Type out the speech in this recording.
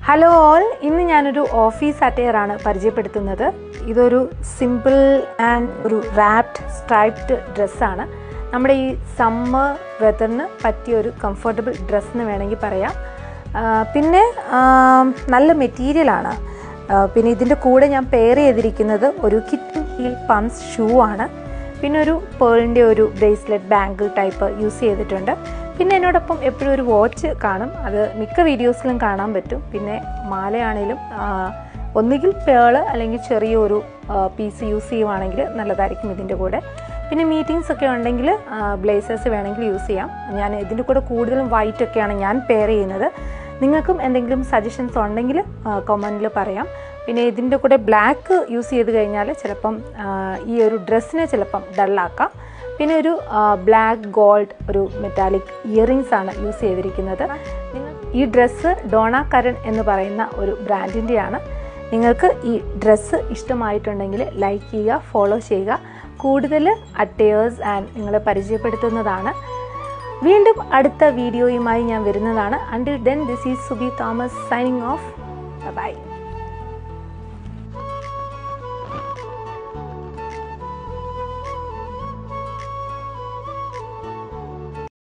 Hello all, ഇന്ന് ഞാനൊരു office അറ്റയറാണ് പരിചയപ്പെടുത്തുന്നത്. ഇതൊരു സിമ്പിൾ ആൻഡ് ഒരു റാപ്ഡ് സ്ട്രൈപ്ഡ് ഡ്രസ്സാണ്. നമ്മുടെ ഈ സമ്മർ വെതറിന് പറ്റിയ ഒരു കംഫർട്ടബിൾ ഡ്രസ്സെന്ന് വേണമെങ്കിൽ പറയാം. പിന്നെ നല്ല മെറ്റീരിയലാണ്. പിന്നെ ഇതിൻ്റെ കൂടെ ഞാൻ പെയർ ചെയ്തിരിക്കുന്നത് ഒരു കിറ്റൻ ഹീൽ പംപ്സ് ഷൂ ആണ്. പിന്നെ ഒരു പേളിൻ്റെ ഒരു ബ്രേസ്ലെറ്റ് ബാങ്കിൾ ടൈപ്പ് യൂസ് ചെയ്തിട്ടുണ്ട്. പിന്നെ എന്നോടൊപ്പം എപ്പോഴും ഒരു വാച്ച് കാണും, അത് മിക്ക വീഡിയോസിലും കാണാൻ പറ്റും. പിന്നെ മാലയാണേലും ഒന്നുകിൽ പേള് അല്ലെങ്കിൽ ചെറിയൊരു പീസ് യൂസ് ചെയ്യുവാണെങ്കിൽ നല്ലതായിരിക്കും ഇതിൻ്റെ കൂടെ. പിന്നെ മീറ്റിങ്സ് ഒക്കെ ഉണ്ടെങ്കിൽ ബ്ലേസേഴ്സ് വേണമെങ്കിൽ യൂസ് ചെയ്യാം. ഞാൻ ഇതിൻ്റെ കൂടെ കൂടുതലും വൈറ്റ് ഒക്കെയാണ് ഞാൻ പെയർ ചെയ്യുന്നത്. നിങ്ങൾക്കും എന്തെങ്കിലും സജഷൻസ് ഉണ്ടെങ്കിൽ കമൻറ്റിൽ പറയാം. പിന്നെ ഇതിൻ്റെ കൂടെ ബ്ലാക്ക് യൂസ് ചെയ്ത് കഴിഞ്ഞാൽ ചിലപ്പം ഈ ഒരു ഡ്രസ്സിനെ ചിലപ്പം ഡള്ളാക്കാം. പിന്നെ ഒരു ബ്ലാക്ക് ഗോൾഡ് ഒരു മെറ്റാലിക് ഇയറിങ്സ് ആണ് യൂസ് ചെയ്തിരിക്കുന്നത്. ഈ ഡ്രസ്സ് ഡോണ കരൺ എന്ന് പറയുന്ന ഒരു ബ്രാൻഡിൻ്റെയാണ്. നിങ്ങൾക്ക് ഈ ഡ്രസ്സ് ഇഷ്ടമായിട്ടുണ്ടെങ്കിൽ ലൈക്ക് ചെയ്യുക, ഫോളോ ചെയ്യുക. കൂടുതൽ അറ്റയേഴ്സ് ആൻഡ് നിങ്ങളെ പരിചയപ്പെടുത്തുന്നതാണ്. വീണ്ടും അടുത്ത വീഡിയോയുമായി ഞാൻ വരുന്നതാണ്. Until then, this is Subi Thomas signing off. Bye bye.